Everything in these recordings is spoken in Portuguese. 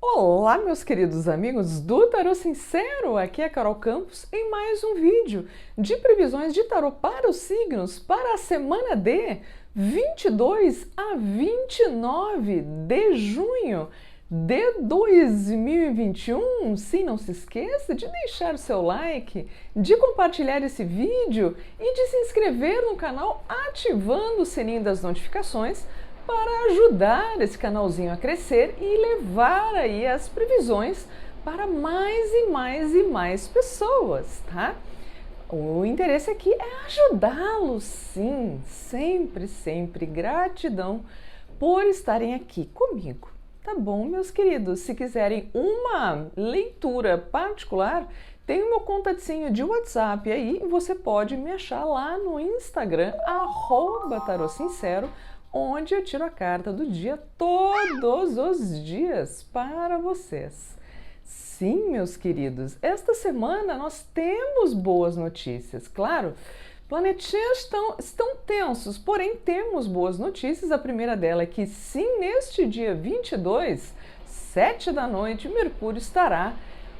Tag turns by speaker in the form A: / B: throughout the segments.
A: Olá, meus queridos amigos do Tarô Sincero, aqui é a Carol Campos em mais um vídeo de previsões de tarô para os signos para a semana de 22 a 29 de junho de 2021. Sim, não se esqueça de deixar o seu like, de compartilhar esse vídeo e de se inscrever no canal ativando o sininho das notificações para ajudar esse canalzinho a crescer e levar aí as previsões para mais e mais e mais pessoas, tá? O interesse aqui é ajudá-los, sim, sempre, sempre. Gratidão por estarem aqui comigo, tá bom, meus queridos? Se quiserem uma leitura particular, tem o meu contatinho de WhatsApp aí e você pode me achar lá no Instagram, @tarosincero, onde eu tiro a carta do dia todos os dias para vocês. Sim, meus queridos, esta semana nós temos boas notícias. Claro, planetinhas estão tensos, porém temos boas notícias. A primeira dela é que sim, neste dia 22, 7 da noite, Mercúrio estará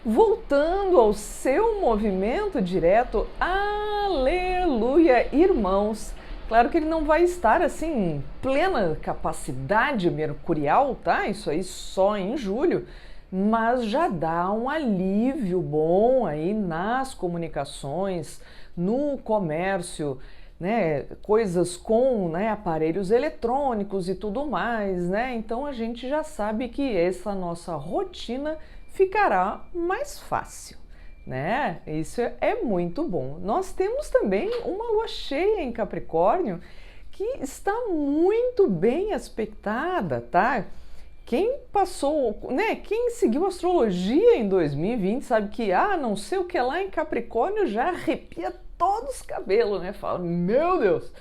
A: voltando ao seu movimento direto. Aleluia, irmãos! Claro que ele não vai estar assim em plena capacidade mercurial, tá? Isso aí só em julho, mas já dá um alívio bom aí nas comunicações, no comércio, né? Coisas com, né, aparelhos eletrônicos e tudo mais, né? Então a gente já sabe que essa nossa rotina ficará mais fácil, né? Isso é muito bom. Nós temos também uma lua cheia em Capricórnio que está muito bem aspectada, tá? Quem passou, né? Quem seguiu astrologia em 2020 sabe que, não sei o que lá em Capricórnio já arrepia todos os cabelos, né? Fala, meu Deus!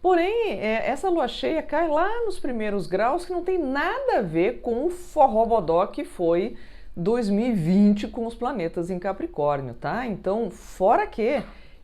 A: Porém, essa lua cheia cai lá nos primeiros graus que não tem nada a ver com o forrobodó que foi 2020 com os planetas em Capricórnio, tá? Então, fora que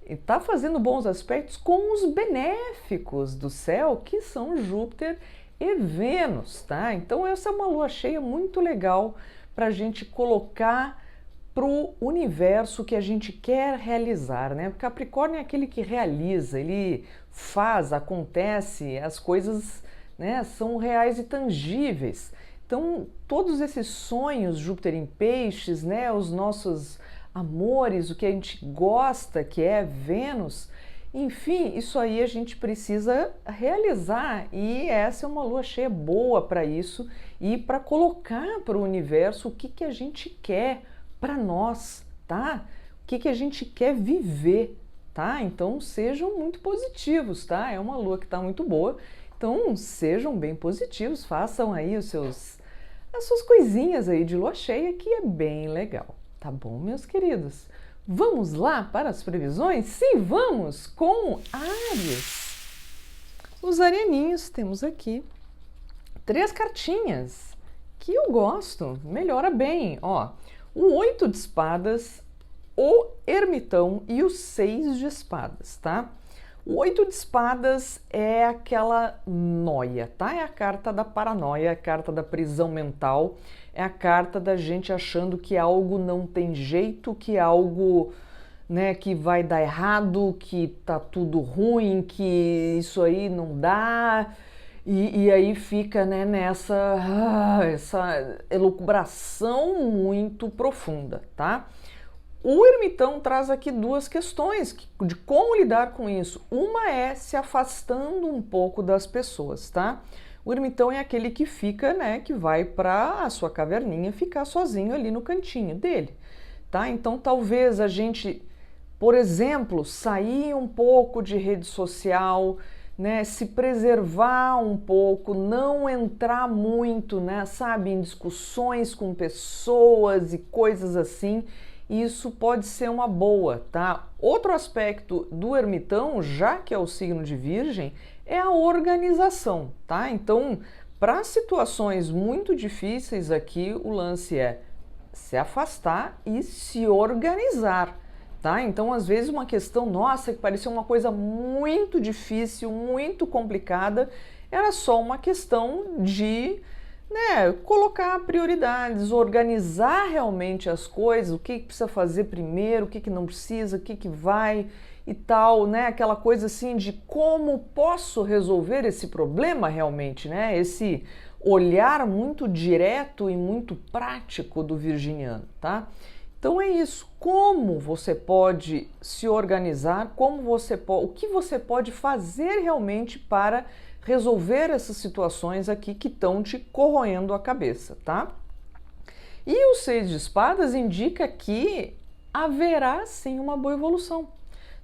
A: está fazendo bons aspectos com os benéficos do céu, que são Júpiter e Vênus, tá? Então, essa é uma lua cheia muito legal para a gente colocar para o universo que a gente quer realizar, né? Capricórnio é aquele que realiza, ele faz, acontece, as coisas, né, são reais e tangíveis. Então, todos esses sonhos, Júpiter em Peixes, né, os nossos amores, o que a gente gosta, que é Vênus, enfim, isso aí a gente precisa realizar e essa é uma lua cheia boa para isso e para colocar para o universo o que a gente quer para nós, tá? O que a gente quer viver, tá? Então, sejam muito positivos, tá? É uma lua que está muito boa, então sejam bem positivos, façam aí as suas coisinhas aí de lua cheia, que é bem legal, tá bom, meus queridos? Vamos lá para as previsões? Sim, vamos com Áries. Os arianinhos, temos aqui 3 cartinhas que eu gosto, melhora bem, ó. O 8 de espadas, o ermitão e o 6 de espadas, tá? O 8 de espadas é aquela noia, tá? É a carta da paranoia, a carta da prisão mental, é a carta da gente achando que algo não tem jeito, que algo, né, que vai dar errado, que tá tudo ruim, que isso aí não dá, e aí fica, né, essa elucubração muito profunda, tá? O ermitão traz aqui 2 questões de como lidar com isso. Uma é se afastando um pouco das pessoas, tá? O ermitão é aquele que fica, né, que vai para a sua caverninha ficar sozinho ali no cantinho dele, tá? Então talvez a gente, por exemplo, sair um pouco de rede social, né, se preservar um pouco, não entrar muito, né, sabe, em discussões com pessoas e coisas assim. Isso pode ser uma boa, tá? Outro aspecto do ermitão, já que é o signo de Virgem, é a organização, tá? Então, para situações muito difíceis aqui, o lance é se afastar e se organizar, tá? Então, às vezes, uma questão, nossa, que parecia uma coisa muito difícil, muito complicada, era só uma questão de né, colocar prioridades, organizar realmente as coisas, o que precisa fazer primeiro, o que não precisa, o que vai e tal, né? Aquela coisa assim de como posso resolver esse problema realmente, né? Esse olhar muito direto e muito prático do virginiano, tá? Então é isso. Como você pode se organizar? O que você pode fazer realmente para resolver essas situações aqui que estão te corroendo a cabeça, tá? E o 6 de espadas indica que haverá sim uma boa evolução,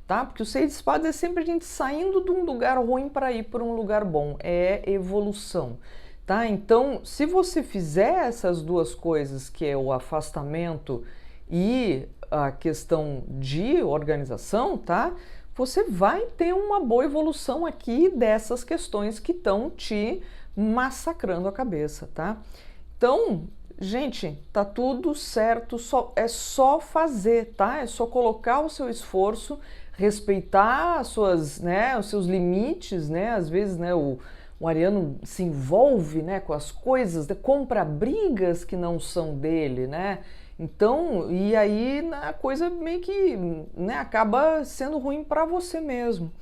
A: tá? Porque o 6 de espadas é sempre a gente saindo de um lugar ruim para ir para um lugar bom, é evolução, tá? Então, se você fizer essas duas coisas, que é o afastamento e a questão de organização, tá? Você vai ter uma boa evolução aqui dessas questões que estão te massacrando a cabeça, tá? Então, gente, tá tudo certo, é só fazer, tá? É só colocar o seu esforço, respeitar as suas, né, os seus limites, né? Às vezes, né, o ariano se envolve, né, com as coisas, compra brigas que não são dele, né? Então, e aí a coisa meio que, né, acaba sendo ruim para você mesmo.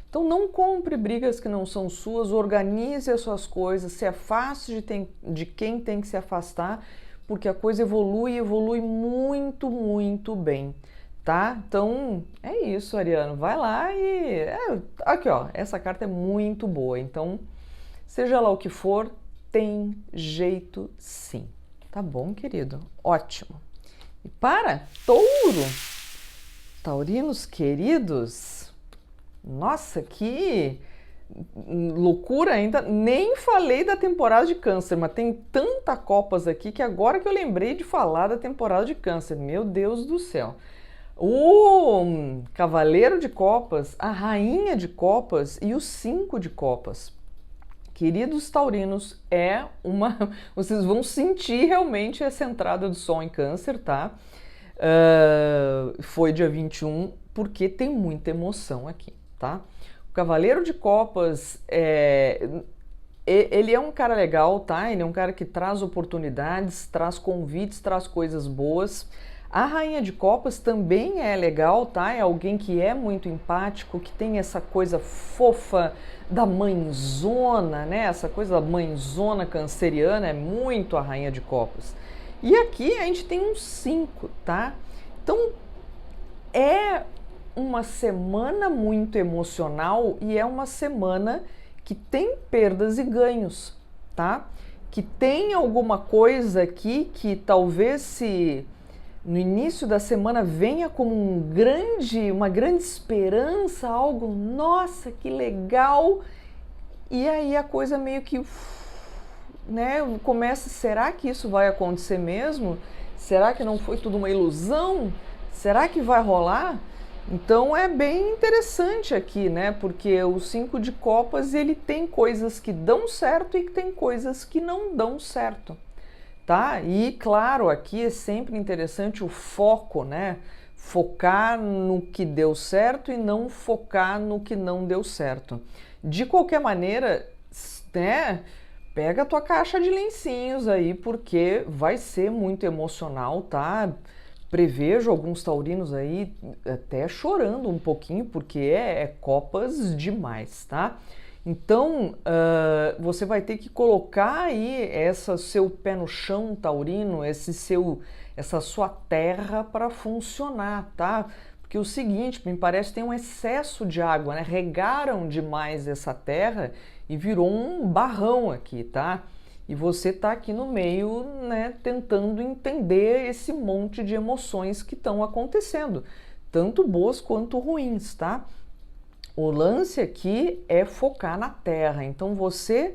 A: Então não compre brigas que não são suas, organize as suas coisas, se afaste de quem tem que se afastar, porque a coisa evolui muito, muito bem, tá? Então é isso, Ariano, vai lá e... aqui ó, essa carta é muito boa, então seja lá o que for, tem jeito sim. Tá bom, querido? Ótimo. E para Touro, taurinos queridos, nossa, que loucura ainda, nem falei da temporada de Câncer, mas tem tanta copas aqui que agora que eu lembrei de falar da temporada de Câncer, meu Deus do céu. O Cavaleiro de Copas, a Rainha de Copas e o 5 de Copas. Queridos taurinos, vocês vão sentir realmente essa entrada do Sol em Câncer, tá? Foi dia 21, porque tem muita emoção aqui, tá? O Cavaleiro de Copas, ele é um cara legal, tá? Ele é um cara que traz oportunidades, traz convites, traz coisas boas. A Rainha de Copas também é legal, tá? É alguém que é muito empático, que tem essa coisa fofa da mãezona, né? Essa coisa da mãezona canceriana é muito a Rainha de Copas. E aqui a gente tem um 5, tá? Então é uma semana muito emocional e é uma semana que tem perdas e ganhos, tá? Que tem alguma coisa aqui que talvez se no início da semana venha como uma grande esperança, algo, nossa, que legal, e aí a coisa meio que, né, começa, será que isso vai acontecer mesmo? Será que não foi tudo uma ilusão? Será que vai rolar? Então é bem interessante aqui, né, porque o 5 de Copas, ele tem coisas que dão certo e tem coisas que não dão certo. Tá? E claro, aqui é sempre interessante o foco, né? Focar no que deu certo e não focar no que não deu certo. De qualquer maneira, né? Pega a tua caixa de lencinhos aí, porque vai ser muito emocional, tá? Prevejo alguns taurinos aí até chorando um pouquinho, porque é copas demais, tá? Então, você vai ter que colocar aí seu pé no chão taurino, essa sua terra para funcionar, tá? Porque o seguinte, me parece tem um excesso de água, né? Regaram demais essa terra e virou um barrão aqui, tá? E você tá aqui no meio, né, tentando entender esse monte de emoções que estão acontecendo, tanto boas quanto ruins, tá? O lance aqui é focar na terra, então você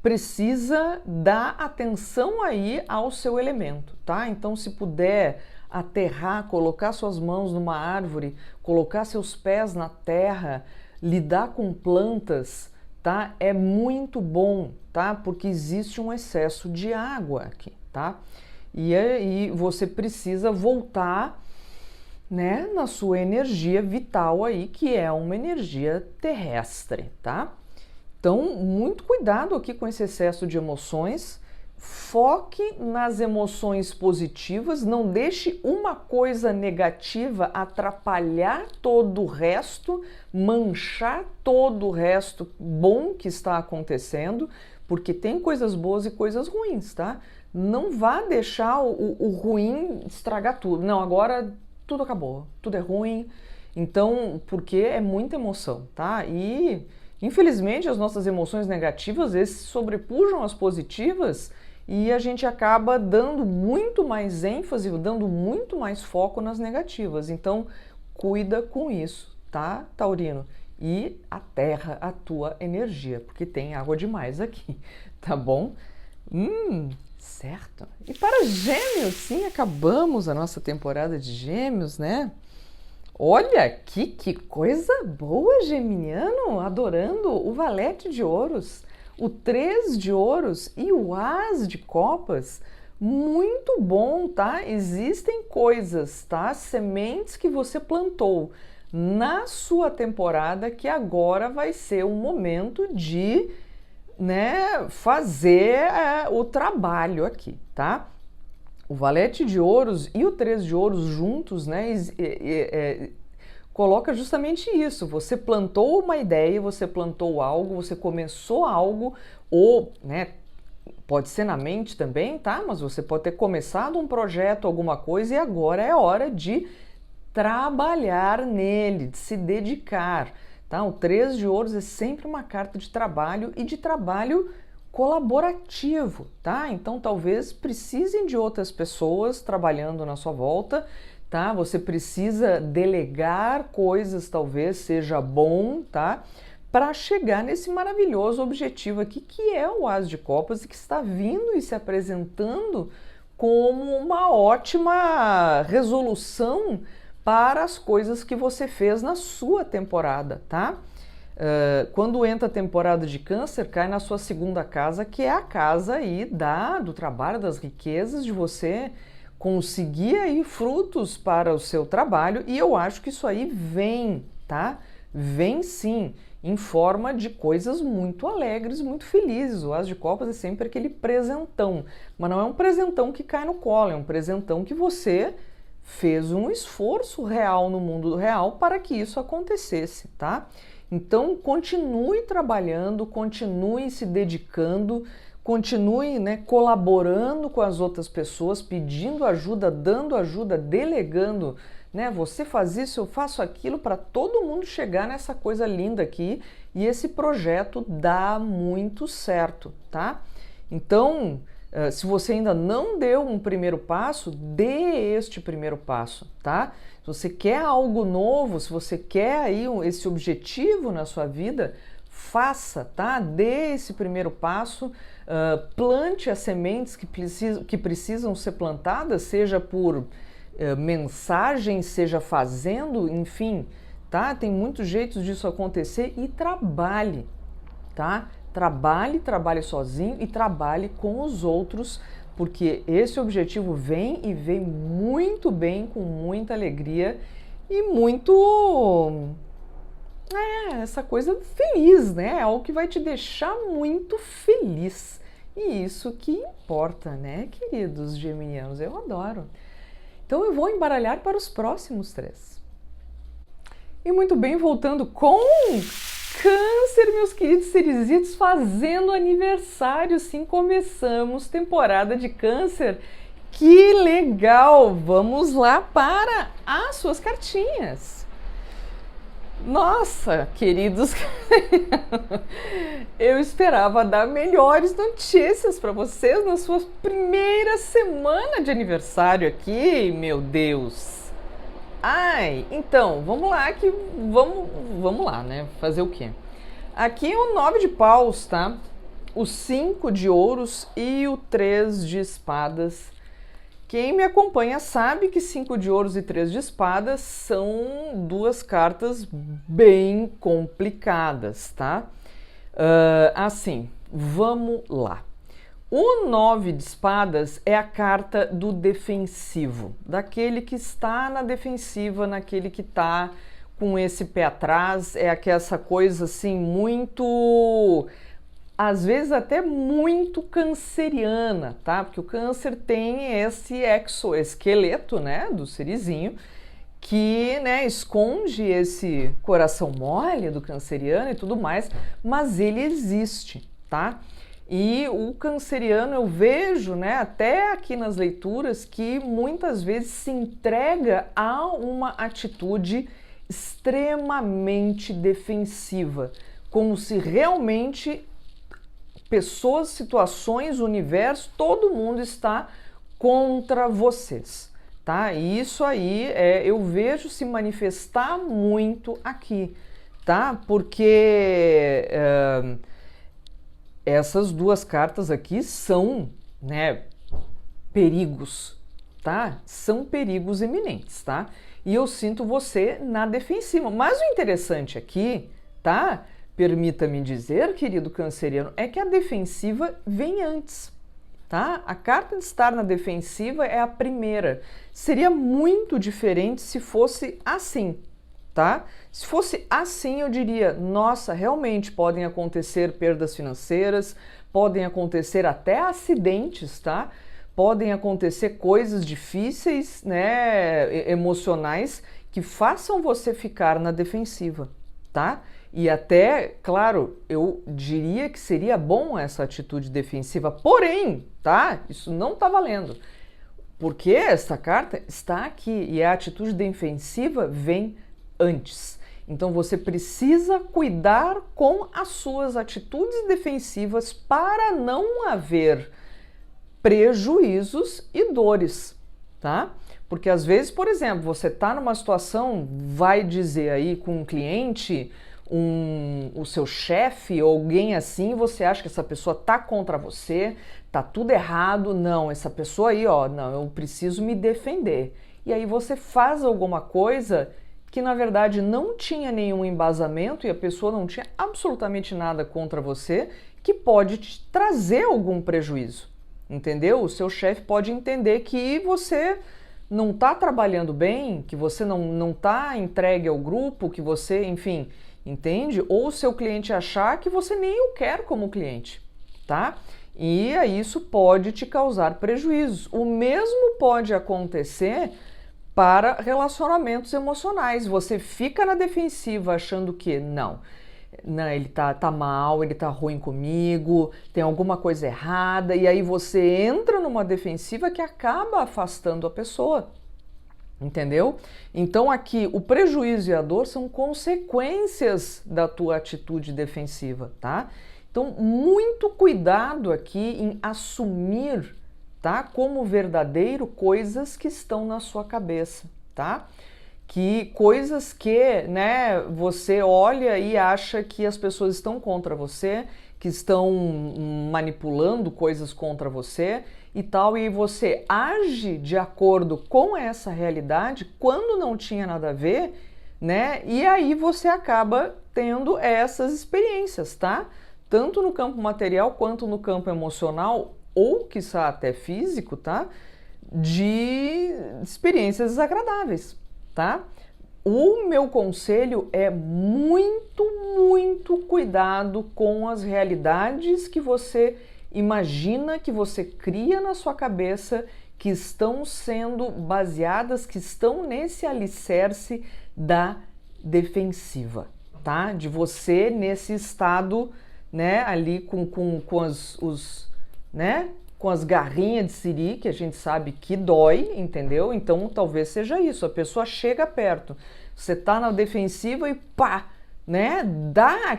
A: precisa dar atenção aí ao seu elemento, tá? Então se puder aterrar, colocar suas mãos numa árvore, colocar seus pés na terra, lidar com plantas, tá? É muito bom, tá? Porque existe um excesso de água aqui, tá? E aí você precisa voltar, né, na sua energia vital aí, que é uma energia terrestre, tá? Então, muito cuidado aqui com esse excesso de emoções, Foque nas emoções positivas, não deixe uma coisa negativa atrapalhar todo o resto, manchar todo o resto bom que está acontecendo, porque tem coisas boas e coisas ruins, tá? Não vá deixar o ruim estragar tudo. Não, agora tudo acabou, tudo é ruim. Então, porque é muita emoção, tá? E, infelizmente, as nossas emoções negativas, às vezes, sobrepujam as positivas e a gente acaba dando muito mais ênfase, dando muito mais foco nas negativas. Então, cuida com isso, tá, Taurino? E aterra a tua energia, porque tem água demais aqui, tá bom? Certo. E para Gêmeos, sim, acabamos a nossa temporada de Gêmeos, né? Olha aqui, que coisa boa, geminiano, adorando o valete de ouros, o 3 de ouros e o as de copas. Muito bom, tá? Existem coisas, tá? Sementes que você plantou na sua temporada que agora vai ser um momento de, né, fazer o trabalho aqui, tá? O valete de ouros e o 3 de ouros juntos, né, coloca justamente isso. Você plantou uma ideia, você plantou algo, você começou algo, ou, né, pode ser na mente também, tá? Mas você pode ter começado um projeto, alguma coisa, e agora é hora de trabalhar nele, de se dedicar, tá? O 3 de ouros é sempre uma carta de trabalho e de trabalho colaborativo, tá? Então talvez precisem de outras pessoas trabalhando na sua volta, tá? Você precisa delegar coisas, talvez seja bom, tá? Para chegar nesse maravilhoso objetivo aqui, que é o As de Copas e que está vindo e se apresentando como uma ótima resolução para as coisas que você fez na sua temporada, tá? Quando entra a temporada de Câncer, cai na sua segunda casa, que é a casa aí do trabalho, das riquezas, de você conseguir aí frutos para o seu trabalho, e eu acho que isso aí vem, tá? Vem sim, em forma de coisas muito alegres, muito felizes. O As de Copas é sempre aquele presentão, mas não é um presentão que cai no colo, é um presentão que você fez um esforço real no mundo real para que isso acontecesse, tá? Então, continue trabalhando, continue se dedicando, continue, né, colaborando com as outras pessoas, pedindo ajuda, dando ajuda, delegando, né? Você faz isso, eu faço aquilo, para todo mundo chegar nessa coisa linda aqui, e esse projeto dá muito certo, tá? Então, se você ainda não deu um primeiro passo, dê este primeiro passo, tá? Se você quer algo novo, se você quer aí esse objetivo na sua vida, faça, tá? Dê esse primeiro passo, plante as sementes que precisam ser plantadas, seja por mensagem, seja fazendo, enfim, tá? Tem muitos jeitos disso acontecer, e trabalhe, tá? Trabalhe sozinho e trabalhe com os outros, porque esse objetivo vem e vem muito bem, com muita alegria e muito, essa coisa feliz, né? É algo que vai te deixar muito feliz. E isso que importa, né, queridos geminianos? Eu adoro. Então eu vou embaralhar para os próximos 3. E muito bem, voltando com Câncer, meus queridos serizitos, fazendo aniversário. Sim, começamos temporada de Câncer. Que legal! Vamos lá para as suas cartinhas. Nossa, queridos, eu esperava dar melhores notícias para vocês na sua primeira semana de aniversário aqui, meu Deus. Ai, então, vamos lá, vamos lá, né? Fazer o quê? Aqui é o 9 de paus, tá? O 5 de ouros e o 3 de espadas. Quem me acompanha sabe que 5 de ouros e 3 de espadas são duas cartas bem complicadas, tá? Assim, vamos lá. O 9 de espadas é a carta do defensivo, daquele que está na defensiva, naquele que está com esse pé atrás, essa coisa assim muito às vezes até muito canceriana, tá? Porque o câncer tem esse exoesqueleto, né, do serizinho, que, né, esconde esse coração mole do canceriano e tudo mais, mas ele existe, tá? E o canceriano eu vejo, né, até aqui nas leituras, que muitas vezes se entrega a uma atitude extremamente defensiva, como se realmente pessoas, situações, universo, todo mundo está contra vocês, tá? E isso aí eu vejo se manifestar muito aqui, tá? Porque essas duas cartas aqui são, né, perigos, tá? São perigos iminentes, tá? E eu sinto você na defensiva. Mas o interessante aqui, tá? Permita-me dizer, querido canceriano, é que a defensiva vem antes, tá? A carta de estar na defensiva é a primeira. Seria muito diferente se fosse assim, tá? Se fosse assim, eu diria, nossa, realmente podem acontecer perdas financeiras, podem acontecer até acidentes, tá? Podem acontecer coisas difíceis, né, emocionais, que façam você ficar na defensiva, tá? E até, claro, eu diria que seria bom essa atitude defensiva, porém, tá? Isso não tá valendo. Porque essa carta está aqui e a atitude defensiva vem antes. Então você precisa cuidar com as suas atitudes defensivas para não haver prejuízos e dores, tá? Porque às vezes, por exemplo, você está numa situação, vai dizer aí com um cliente, o seu chefe ou alguém assim, você acha que essa pessoa tá contra você, tá tudo errado, não, essa pessoa aí, ó, não, eu preciso me defender. E aí você faz alguma coisa que na verdade não tinha nenhum embasamento e a pessoa não tinha absolutamente nada contra você, que pode te trazer algum prejuízo, entendeu? O seu chefe pode entender que você não está trabalhando bem, que você não está entregue ao grupo, que você, enfim, entende? Ou o seu cliente achar que você nem o quer como cliente, tá? E aí isso pode te causar prejuízos. O mesmo pode acontecer para relacionamentos emocionais. Você fica na defensiva achando que não, ele tá mal, ele tá ruim comigo, tem alguma coisa errada, e aí você entra numa defensiva que acaba afastando a pessoa, entendeu? Então aqui o prejuízo e a dor são consequências da tua atitude defensiva, tá? Então muito cuidado aqui em assumir, tá, como verdadeiro coisas que estão na sua cabeça, tá? Que coisas que, né, você olha e acha que as pessoas estão contra você, que estão manipulando coisas contra você e tal, e você age de acordo com essa realidade quando não tinha nada a ver, né? E aí você acaba tendo essas experiências, tá? Tanto no campo material quanto no campo emocional, ou quiçá até físico, tá? De experiências desagradáveis, tá? O meu conselho é muito cuidado com as realidades que você imagina, que você cria na sua cabeça, que estão sendo baseadas, que estão nesse alicerce da defensiva, tá? De você nesse estado, né, ali com né, com as garrinhas de siri, que a gente sabe que dói, entendeu? Então talvez seja isso, a pessoa chega perto, você tá na defensiva e pá, né, dá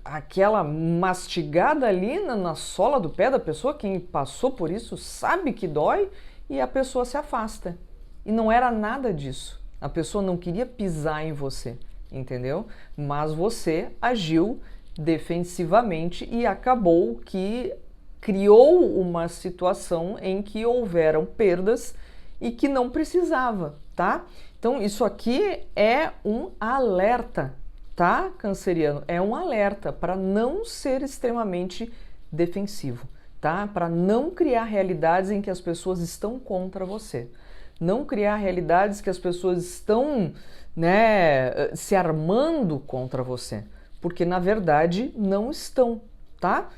A: aquela mastigada ali na sola do pé da pessoa. Quem passou por isso sabe que dói, e a pessoa se afasta. E não era nada disso, a pessoa não queria pisar em você, entendeu? Mas você agiu defensivamente e acabou que criou uma situação em que houveram perdas e que não precisava, tá? Então isso aqui é um alerta, tá, canceriano? É um alerta para não ser extremamente defensivo, tá? Para não criar realidades em que as pessoas estão contra você. Não criar realidades que as pessoas estão, né, se armando contra você. Porque na verdade não estão, tá?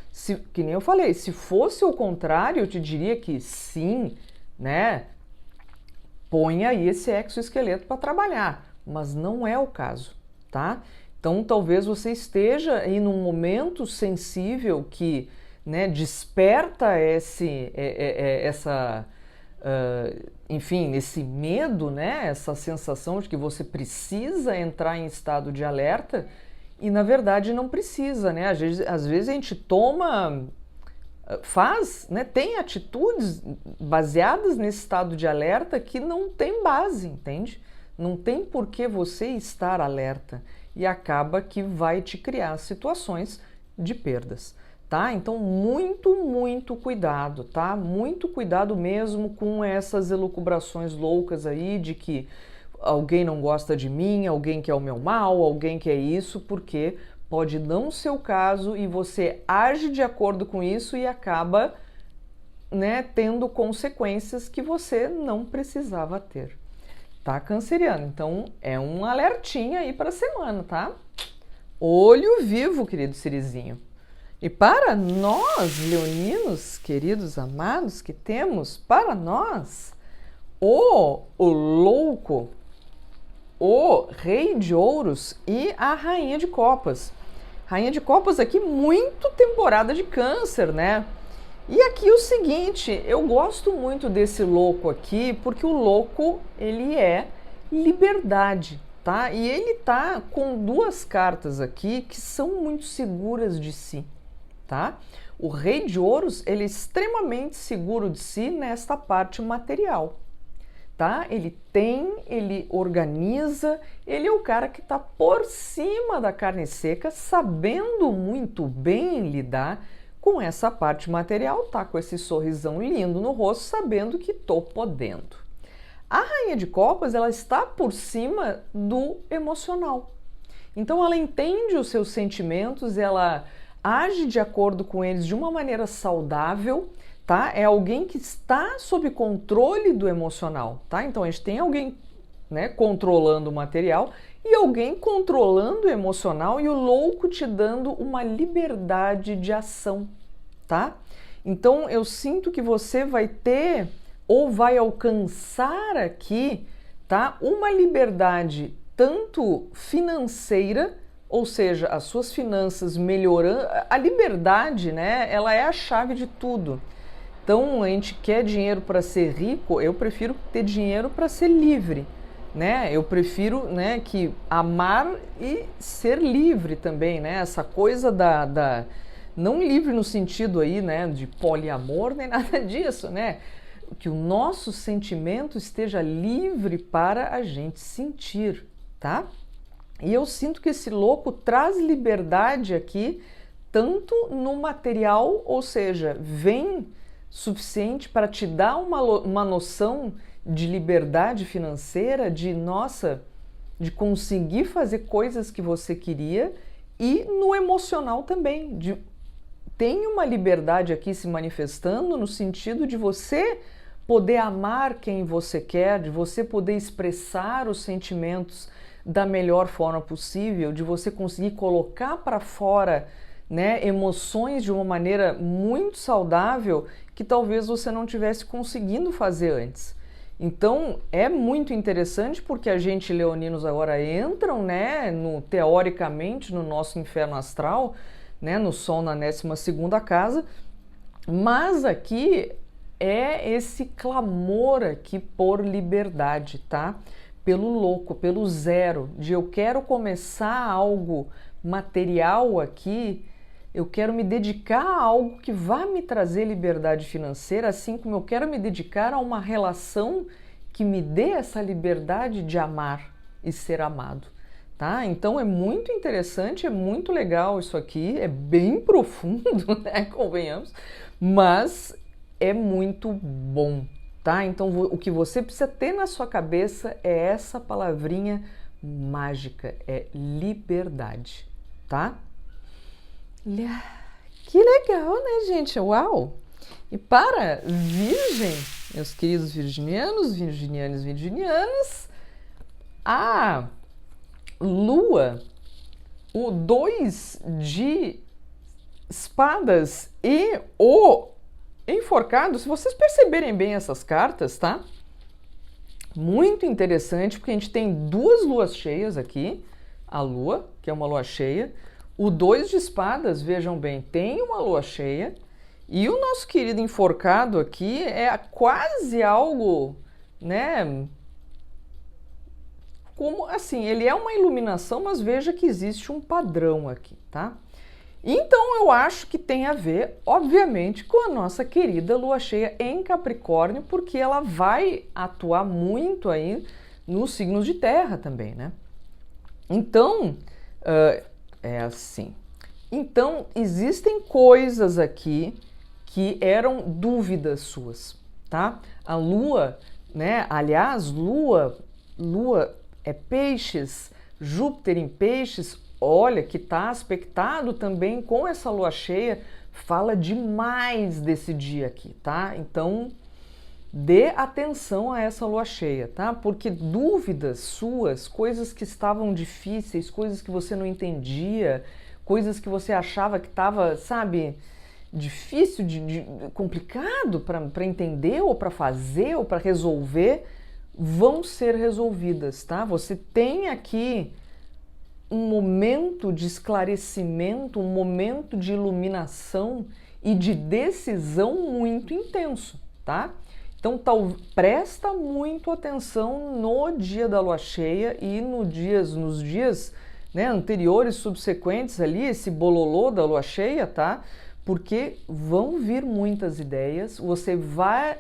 A: Que nem eu falei, se fosse o contrário, eu te diria que sim, né? Põe aí esse exoesqueleto para trabalhar, mas não é o caso, tá? Então, talvez você esteja aí num momento sensível que, né, desperta enfim, esse medo, né, essa sensação de que você precisa entrar em estado de alerta e, na verdade, não precisa, né? Às vezes a gente né, tem atitudes baseadas nesse estado de alerta que não tem base, entende? Não tem por que você estar alerta e acaba que vai te criar situações de perdas, tá? Então, muito cuidado, tá? Muito cuidado mesmo com essas elucubrações loucas aí de que alguém não gosta de mim, alguém quer o meu mal, alguém quer isso, porque pode não ser o caso e você age de acordo com isso e acaba, né, tendo consequências que você não precisava ter. Tá, canceriano? Então é um alertinha aí para a semana, tá? Olho vivo, querido Cirizinho. E para nós, leoninos, queridos amados, que temos para nós o louco, o rei de ouros e a rainha de copas. Rainha de copas aqui, muito temporada de câncer, né? E aqui o seguinte, eu gosto muito desse louco aqui, porque o louco, ele é liberdade, tá? E ele tá com duas cartas aqui que são muito seguras de si, tá? O rei de ouros, ele é extremamente seguro de si nesta parte material, tá? Ele organiza, ele é o cara que tá por cima da carne seca, sabendo muito bem lidar com essa parte material, tá com esse sorrisão lindo no rosto, sabendo que tô podendo. A rainha de copas, ela está por cima do emocional. Então ela entende os seus sentimentos, ela age de acordo com eles de uma maneira saudável, tá? É alguém que está sob controle do emocional, tá? Então a gente tem alguém, né, controlando o material e alguém controlando o emocional e o louco te dando uma liberdade de ação, tá? Então eu sinto que você vai ter ou vai alcançar aqui, tá, uma liberdade tanto financeira, ou seja, as suas finanças melhorando, a liberdade, né, ela é a chave de tudo. Então, a gente quer dinheiro para ser rico, eu prefiro ter dinheiro para ser livre, né? Eu prefiro, né, que amar e ser livre também, né? Essa coisa não livre no sentido aí, né, de poliamor, nem nada disso, né? Que o nosso sentimento esteja livre para a gente sentir, tá? E eu sinto que esse louco traz liberdade aqui, tanto no material, ou seja, vem suficiente para te dar uma noção de liberdade financeira, de conseguir fazer coisas que você queria, e no emocional também, tem uma liberdade aqui se manifestando no sentido de você poder amar quem você quer, de você poder expressar os sentimentos da melhor forma possível, de você conseguir colocar para fora, né, emoções de uma maneira muito saudável que talvez você não tivesse conseguindo fazer antes. Então é muito interessante porque a gente leoninos agora entram, né, teoricamente no nosso inferno astral, né, no Sol na 12ª casa, mas aqui é esse clamor aqui por liberdade, tá? Pelo louco, pelo zero, de eu quero começar algo material aqui, eu quero me dedicar a algo que vai me trazer liberdade financeira, assim como eu quero me dedicar a uma relação que me dê essa liberdade de amar e ser amado, tá? Então é muito interessante, é muito legal isso aqui, é bem profundo, né? Convenhamos, mas é muito bom, tá? Então o que você precisa ter na sua cabeça é essa palavrinha mágica, é liberdade, tá? Que legal, né, gente? Uau! E para Virgem, meus queridos virginianos, virginianas, a Lua, o 2 de espadas e o enforcado, se vocês perceberem bem essas cartas, tá? Muito interessante, porque a gente tem duas luas cheias aqui, a lua, que é uma lua cheia, o 2 de espadas, vejam bem, tem uma lua cheia, e o nosso querido enforcado aqui é quase algo, né? Como assim, ele é uma iluminação, mas veja que existe um padrão aqui, tá? Então eu acho que tem a ver, obviamente, com a nossa querida lua cheia em Capricórnio, porque ela vai atuar muito aí nos signos de terra também, né? Então, é assim. Então, existem coisas aqui que eram dúvidas suas, tá? A lua, né? Aliás, lua é peixes, Júpiter em peixes, olha, que está aspectado também com essa lua cheia, fala demais desse dia aqui, tá? Então, dê atenção a essa lua cheia, tá? Porque dúvidas suas, coisas que estavam difíceis, coisas que você não entendia, coisas que você achava que estava, sabe, difícil, complicado para entender ou para fazer ou para resolver, vão ser resolvidas, tá? Você tem aqui um momento de esclarecimento, um momento de iluminação e de decisão muito intenso, tá? Então presta muito atenção no dia da lua cheia e nos dias, né, anteriores, subsequentes ali, esse bololô da lua cheia, tá? Porque vão vir muitas ideias, você vai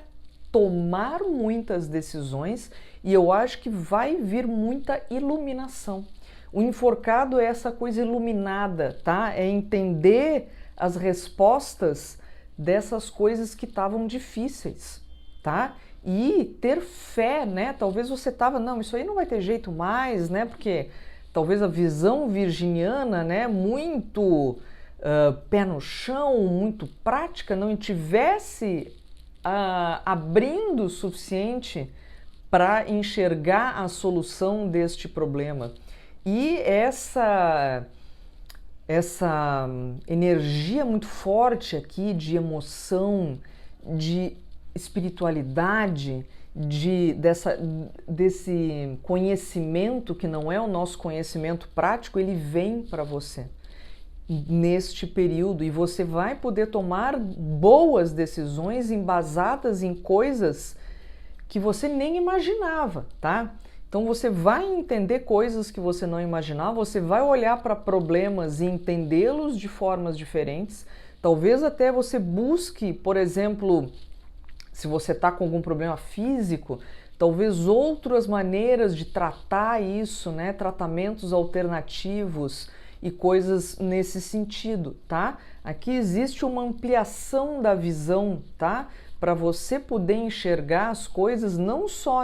A: tomar muitas decisões e eu acho que vai vir muita iluminação. O enforcado é essa coisa iluminada, tá? É entender as respostas dessas coisas que estavam difíceis, tá? E ter fé, né? Talvez você tava, não, isso aí não vai ter jeito mais, né? Porque talvez a visão virginiana, né, muito pé no chão, muito prática, não tivesse abrindo o suficiente para enxergar a solução deste problema. E essa energia muito forte aqui de emoção, de espiritualidade, desse conhecimento que não é o nosso conhecimento prático, ele vem para você neste período e você vai poder tomar boas decisões embasadas em coisas que você nem imaginava, tá? Então você vai entender coisas que você não imaginava, você vai olhar para problemas e entendê-los de formas diferentes. Talvez até você busque, por exemplo, se você está com algum problema físico, talvez outras maneiras de tratar isso, né? Tratamentos alternativos e coisas nesse sentido, tá? Aqui existe uma ampliação da visão, tá? Para você poder enxergar as coisas não só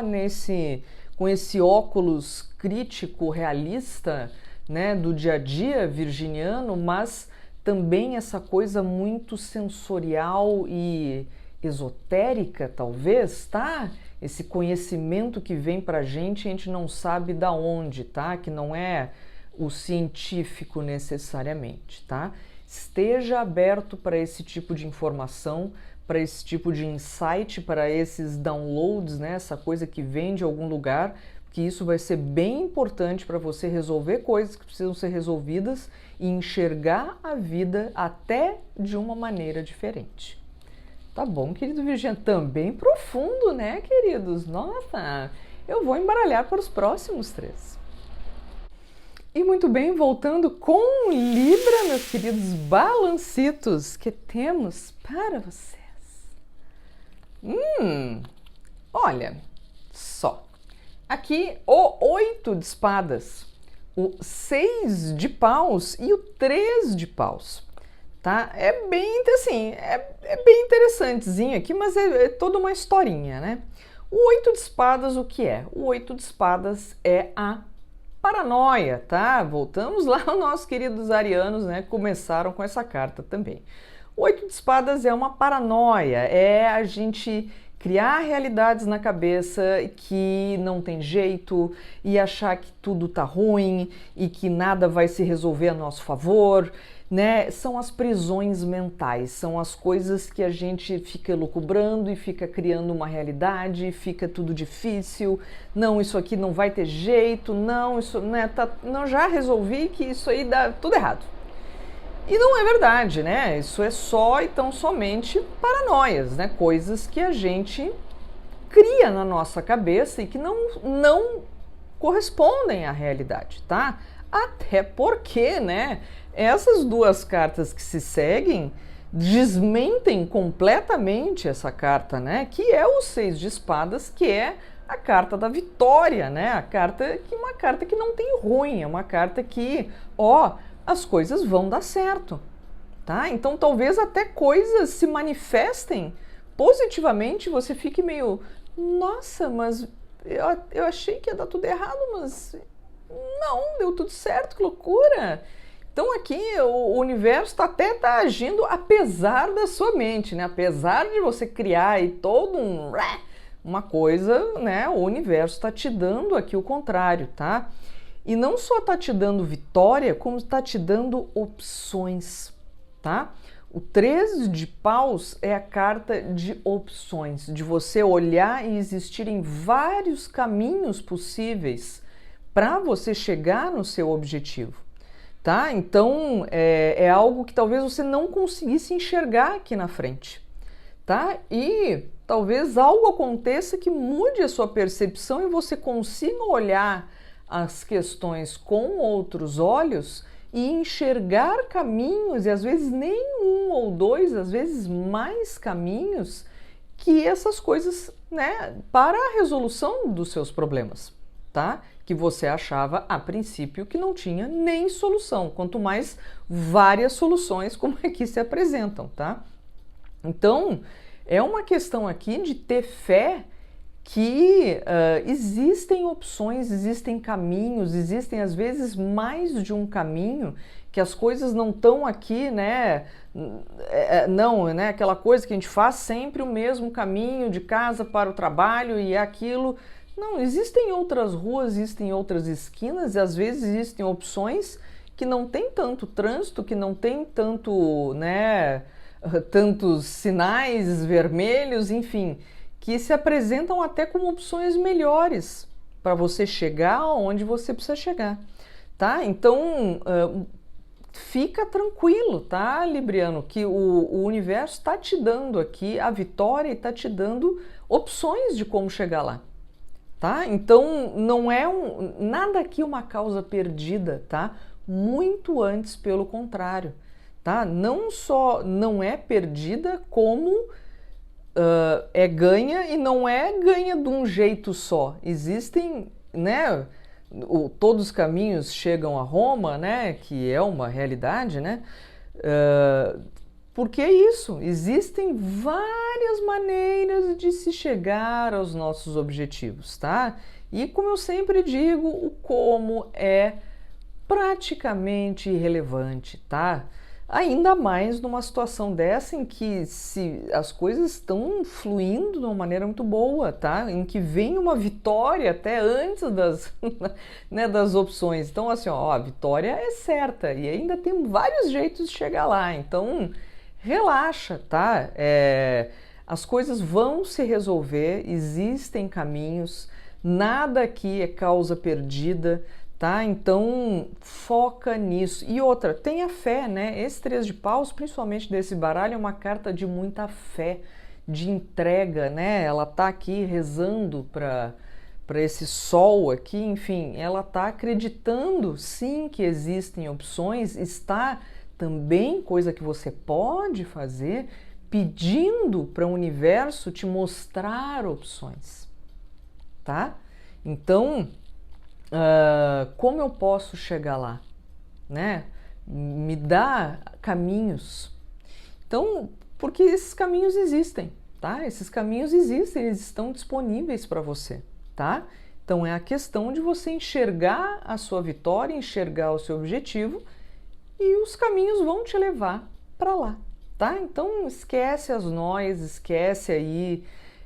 A: com esse óculos crítico, realista, né, do dia a dia virginiano, mas também essa coisa muito sensorial e esotérica, talvez, tá? Esse conhecimento que vem pra gente, a gente não sabe da onde, tá? Que não é o científico necessariamente, tá? Esteja aberto para esse tipo de informação, para esse tipo de insight, para esses downloads, né? Essa coisa que vem de algum lugar, que isso vai ser bem importante para você resolver coisas que precisam ser resolvidas e enxergar a vida até de uma maneira diferente. Tá bom, querido Virgem? Também profundo, né, queridos? Nossa, eu vou embaralhar para os próximos 3. E muito bem, voltando com Libra, meus queridos balancitos, que temos para vocês. Olha só, aqui o 8 de espadas, o 6 de paus e o 3 de paus, tá? É bem, assim, é bem interessantezinho aqui, mas é toda uma historinha, né? O 8 de espadas, o que é? O 8 de espadas é a paranoia, tá? Voltamos lá aos nossos queridos arianos, né? Começaram com essa carta também. O 8 de espadas é uma paranoia, é a gente criar realidades na cabeça que não tem jeito e achar que tudo tá ruim e que nada vai se resolver a nosso favor, né? São as prisões mentais, são as coisas que a gente fica elucubrando e fica criando uma realidade, fica tudo difícil, não, isso aqui não vai ter jeito, não, isso, né, não, já resolvi que isso aí dá tudo errado. E não é verdade, né? Isso é só e tão somente paranoias, né? Coisas que a gente cria na nossa cabeça e que não correspondem à realidade, tá? Até porque, né? Essas duas cartas que se seguem desmentem completamente essa carta, né? Que é o 6 de espadas, que é a carta da vitória, né? Uma carta que não tem ruim, é uma carta que, ó, as coisas vão dar certo, tá? Então talvez até coisas se manifestem positivamente, você fique meio, nossa, mas eu achei que ia dar tudo errado, mas não, deu tudo certo, que loucura! Então aqui o universo até tá agindo apesar da sua mente, né? Apesar de você criar aí todo uma coisa, né? O universo está te dando aqui o contrário, tá? E não só está te dando vitória, como está te dando opções, tá? O 13 de paus é a carta de opções, de você olhar e existirem vários caminhos possíveis para você chegar no seu objetivo, tá? Então, é algo que talvez você não conseguisse enxergar aqui na frente, tá? E talvez algo aconteça que mude a sua percepção e você consiga olhar as questões com outros olhos e enxergar caminhos, e às vezes nem um ou dois, às vezes mais caminhos, que essas coisas, né, para a resolução dos seus problemas, tá? Que você achava a princípio que não tinha nem solução, quanto mais várias soluções como aqui se apresentam, tá? Então, é uma questão aqui de ter fé que existem opções, existem caminhos, existem às vezes mais de um caminho, que as coisas não estão aqui, né? Não, né? Aquela coisa que a gente faz sempre o mesmo caminho de casa para o trabalho e é aquilo. Não, existem outras ruas, existem outras esquinas e às vezes existem opções que não tem tanto trânsito, que não tem tanto, né? Tantos sinais vermelhos, enfim, que se apresentam até como opções melhores para você chegar onde você precisa chegar, tá? Então, fica tranquilo, tá, Libriano, que o universo está te dando aqui a vitória e está te dando opções de como chegar lá, tá? Então, não é nada aqui uma causa perdida, tá? Muito antes, pelo contrário, tá? Não só não é perdida, como é ganha, e não é ganha de um jeito só. Existem, né? Todos os caminhos chegam a Roma, né? Que é uma realidade, né? Porque é isso. Existem várias maneiras de se chegar aos nossos objetivos, tá? E como eu sempre digo, o como é praticamente irrelevante, tá? Ainda mais numa situação dessa em que as coisas estão fluindo de uma maneira muito boa, tá? Em que vem uma vitória até antes né, das opções. Então, assim, ó, a vitória é certa e ainda tem vários jeitos de chegar lá. Então, relaxa, tá? As coisas vão se resolver, existem caminhos, nada aqui é causa perdida, tá? Então, foca nisso. E outra, tenha fé, né? Esse 3 de paus, principalmente desse baralho, é uma carta de muita fé, de entrega, né? Ela tá aqui rezando para esse sol aqui, enfim, ela tá acreditando sim que existem opções, está também, coisa que você pode fazer, pedindo para o universo te mostrar opções, tá? Então, como eu posso chegar lá, né? Me dá caminhos. Então, porque esses caminhos existem, tá? Esses caminhos existem, eles estão disponíveis para você, tá? Então, é a questão de você enxergar a sua vitória, enxergar o seu objetivo e os caminhos vão te levar para lá, tá? Então, esquece as noias, esquece aí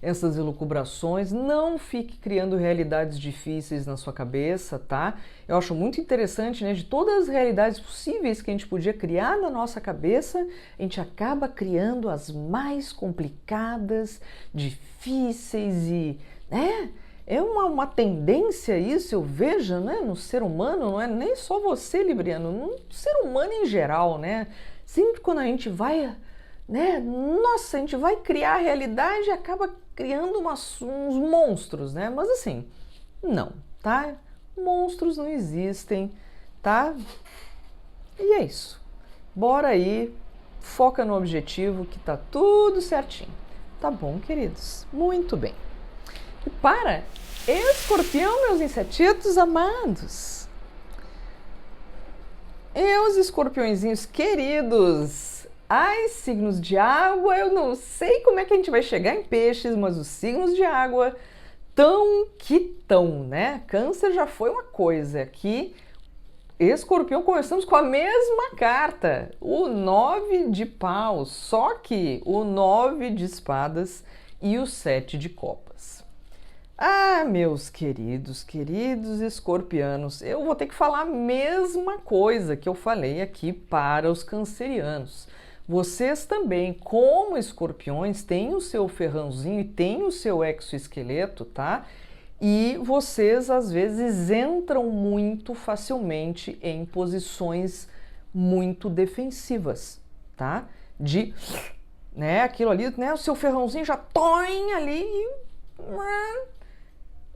A: essas elucubrações, não fique criando realidades difíceis na sua cabeça, tá? Eu acho muito interessante, né, de todas as realidades possíveis que a gente podia criar na nossa cabeça, a gente acaba criando as mais complicadas, difíceis e, né? É uma tendência isso, eu vejo, né, no ser humano, não é nem só você, Libriano, no ser humano em geral, né? Sempre quando a gente vai, né, nossa, a gente vai criar a realidade e acaba criando uns monstros, né? Mas assim, não, tá? Monstros não existem, tá? E é isso. Bora aí, foca no objetivo que tá tudo certinho. Tá bom, queridos? Muito bem. E para Escorpião, meus insetitos amados, os escorpiõezinhos queridos, ai, signos de água, eu não sei como é que a gente vai chegar em peixes, mas os signos de água tão que tão, né? Câncer já foi uma coisa, aqui Escorpião começamos com a mesma carta, o 9 de paus, só que o 9 de espadas e o 7 de copas. Ah, meus queridos escorpianos, eu vou ter que falar a mesma coisa que eu falei aqui para os cancerianos. Vocês também, como escorpiões, têm o seu ferrãozinho e têm o seu exoesqueleto, tá? E vocês, às vezes, entram muito facilmente em posições muito defensivas, tá? De, né, aquilo ali, né, o seu ferrãozinho já põe ali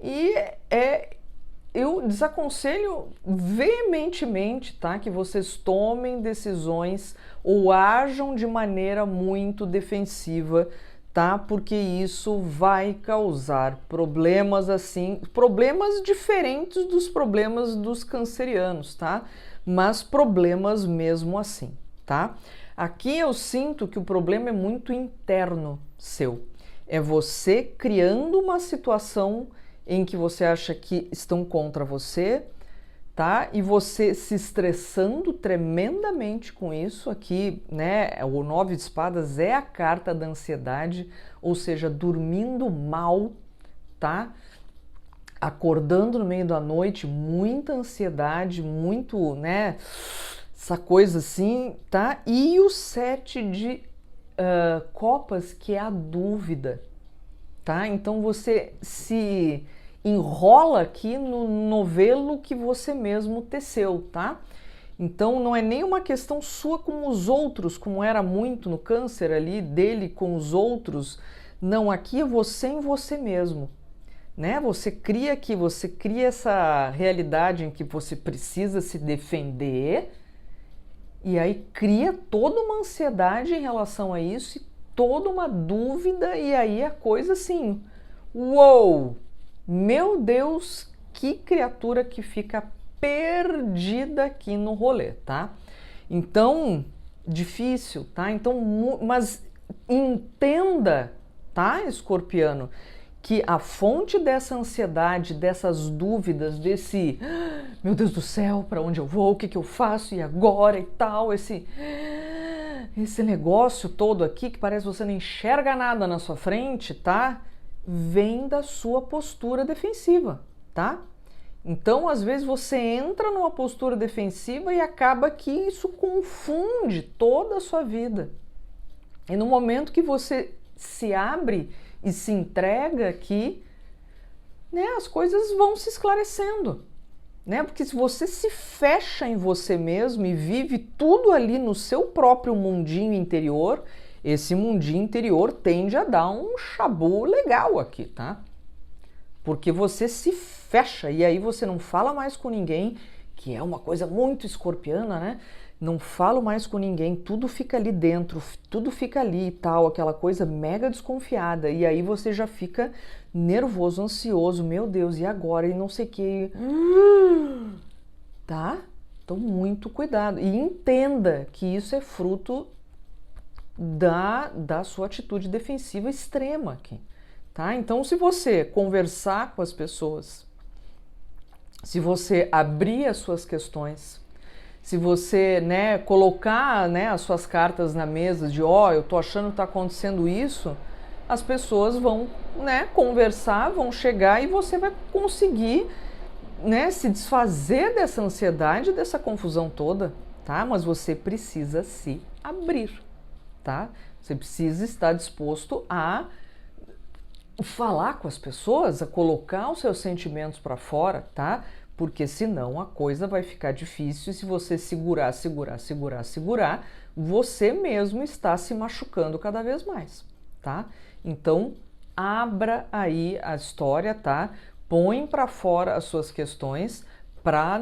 A: e eu desaconselho veementemente, tá, que vocês tomem decisões ou ajam de maneira muito defensiva, tá? Porque isso vai causar problemas assim, problemas diferentes dos problemas dos cancerianos, tá? Mas problemas mesmo assim, tá? Aqui eu sinto que o problema é muito interno seu. É você criando uma situação em que você acha que estão contra você, tá? E você se estressando tremendamente com isso aqui, né? O 9 de espadas é a carta da ansiedade, ou seja, dormindo mal, tá? Acordando no meio da noite, muita ansiedade, muito, né? Essa coisa assim, tá? E o 7 de copas, que é a dúvida, tá? Então você se enrola aqui no novelo que você mesmo teceu, tá? Então não é nem uma questão sua com os outros, como era muito no câncer ali, dele com os outros. Não, aqui é você em você mesmo, né? Você cria essa realidade em que você precisa se defender e aí cria toda uma ansiedade em relação a isso e toda uma dúvida, e aí a coisa assim, uou, meu Deus, que criatura que fica perdida aqui no rolê, tá? Então, difícil, tá? Então, mas entenda, tá, escorpiano, que a fonte dessa ansiedade, dessas dúvidas, desse meu Deus do céu, para onde eu vou, o que eu faço e agora e tal, esse negócio todo aqui que parece que você não enxerga nada na sua frente, tá? Vem da sua postura defensiva, tá? Então, às vezes você entra numa postura defensiva e acaba que isso confunde toda a sua vida. E no momento que você se abre e se entrega aqui, né, as coisas vão se esclarecendo, né? Porque se você se fecha em você mesmo e vive tudo ali no seu próprio mundinho interior, esse mundinho interior tende a dar um chabu legal aqui, tá? Porque você se fecha e aí você não fala mais com ninguém, que é uma coisa muito escorpiana, né? Não falo mais com ninguém, tudo fica ali dentro, tudo fica ali e tal, aquela coisa mega desconfiada. E aí você já fica nervoso, ansioso, meu Deus, e agora? E não sei o que. Tá? Então, muito cuidado. E entenda que isso é fruto da sua atitude defensiva extrema aqui. Tá? Então, se você conversar com as pessoas, se você abrir as suas questões, se você, né, colocar, né, as suas cartas na mesa de eu tô achando que tá acontecendo isso, as pessoas vão, né, conversar, vão chegar e você vai conseguir, né, se desfazer dessa ansiedade, dessa confusão toda, tá? Mas você precisa se abrir, tá? Você precisa estar disposto a falar com as pessoas, a colocar os seus sentimentos para fora, tá? Porque senão a coisa vai ficar difícil e se você segurar, você mesmo está se machucando cada vez mais, tá? Então, abra aí a história, tá? Põe para fora as suas questões para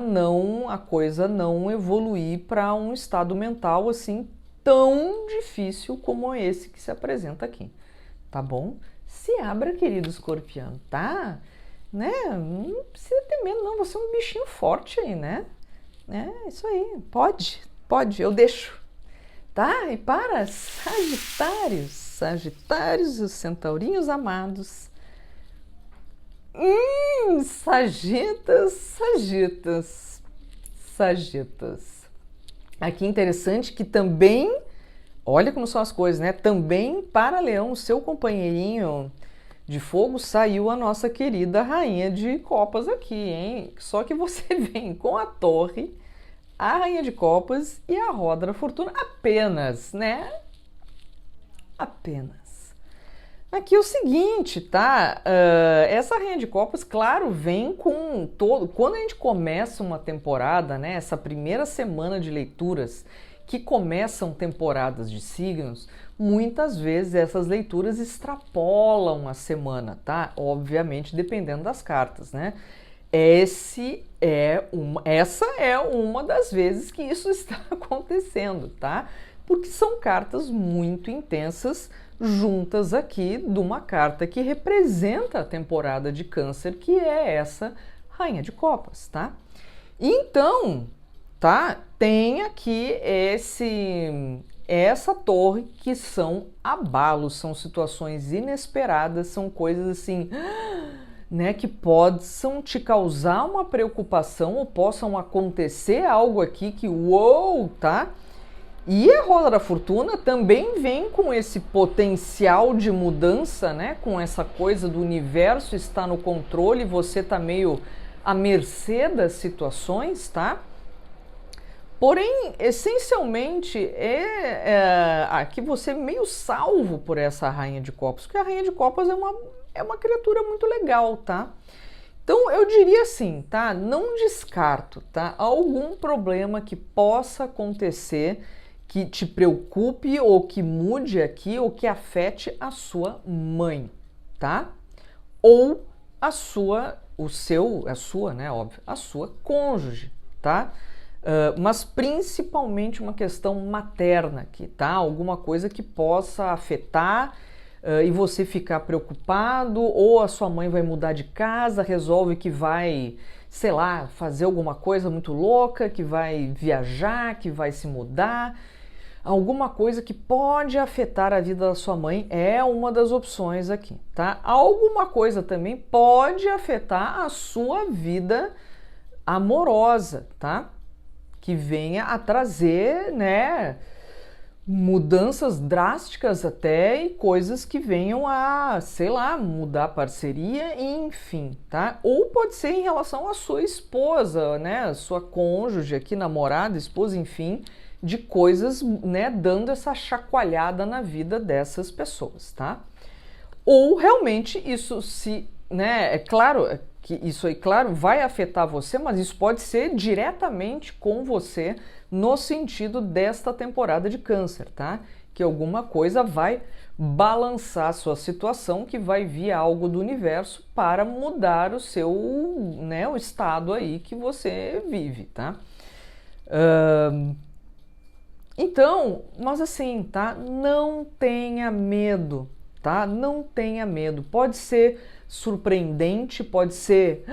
A: a coisa não evoluir para um estado mental assim tão difícil como esse que se apresenta aqui, tá bom? Se abra, querido escorpião, tá? Né? Não precisa ter medo, não. Você é um bichinho forte aí, né? É isso aí. Pode, eu deixo. Tá? E para Sagitários e os centaurinhos amados. Sagitas. Aqui interessante que também, olha como são as coisas, né? Também para Leão, o seu companheirinho de fogo, saiu a nossa querida Rainha de Copas aqui, hein? Só que você vem com a Torre, a Rainha de Copas e a Roda da Fortuna apenas, né? Apenas. Aqui é o seguinte, tá? Essa Rainha de Copas, claro, vem com todo... Quando a gente começa uma temporada, né? Essa primeira semana de leituras que começam temporadas de signos, muitas vezes essas leituras extrapolam a semana, tá? Obviamente, dependendo das cartas, né? Essa é uma das vezes que isso está acontecendo, tá? Porque são cartas muito intensas juntas aqui de uma carta que representa a temporada de Câncer, que é essa Rainha de Copas, tá? Então, tá? Tem aqui essa torre que são abalos, são situações inesperadas, são coisas assim, né, que possam te causar uma preocupação ou possam acontecer algo aqui que, uou, tá? E a Roda da Fortuna também vem com esse potencial de mudança, né? Com essa coisa do universo estar no controle, você tá meio à mercê das situações, tá? Porém, essencialmente, aqui você é meio salvo por essa Rainha de Copas, porque a Rainha de Copas é uma criatura muito legal, tá? Então, eu diria assim, tá? Não descarto, tá? Algum problema que possa acontecer que te preocupe ou que mude aqui ou que afete a sua mãe, tá? Ou a sua cônjuge, tá? Mas principalmente uma questão materna aqui, tá? Alguma coisa que possa afetar e você ficar preocupado, ou a sua mãe vai mudar de casa, resolve que vai, sei lá, fazer alguma coisa muito louca, que vai viajar, que vai se mudar. Alguma coisa que pode afetar a vida da sua mãe é uma das opções aqui, tá? Alguma coisa também pode afetar a sua vida amorosa, tá? Que venha a trazer, né, mudanças drásticas até e coisas que venham a, sei lá, mudar a parceria, enfim, tá? Ou pode ser em relação à sua esposa, né, sua cônjuge aqui, namorada, esposa, enfim, de coisas, né, dando essa chacoalhada na vida dessas pessoas, tá? Ou realmente isso né, é claro que isso aí, claro, vai afetar você, mas isso pode ser diretamente com você no sentido desta temporada de Câncer, tá? Que alguma coisa vai balançar a sua situação, que vai vir algo do universo para mudar o seu, né, o estado aí que você vive, tá? Então, mas assim, tá? Não tenha medo, tá? Não tenha medo. Pode ser surpreendente, pode ser,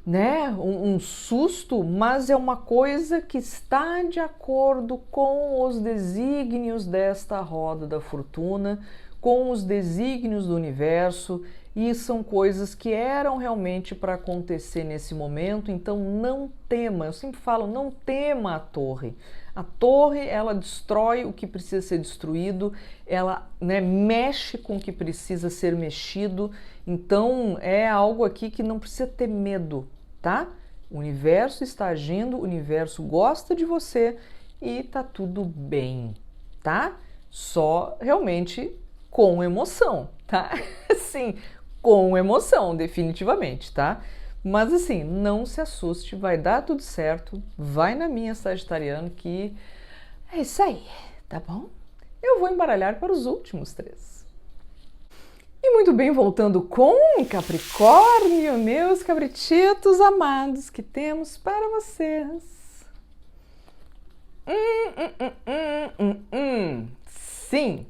A: né, um susto, mas é uma coisa que está de acordo com os desígnios desta roda da fortuna, com os desígnios do universo, e são coisas que eram realmente para acontecer nesse momento. Então não tema, eu sempre falo, não tema a torre. A torre, ela destrói o que precisa ser destruído, ela, né, mexe com o que precisa ser mexido. Então é algo aqui que não precisa ter medo, tá? O universo está agindo, o universo gosta de você e tá tudo bem, tá? Só realmente com emoção, tá? Sim, com emoção, definitivamente, tá? Mas assim, não se assuste, vai dar tudo certo, vai na minha Sagitariano que é isso aí, tá bom? Eu vou embaralhar para os últimos 3. E muito bem, voltando com Capricórnio, meus cabrititos amados, que temos para vocês. Sim,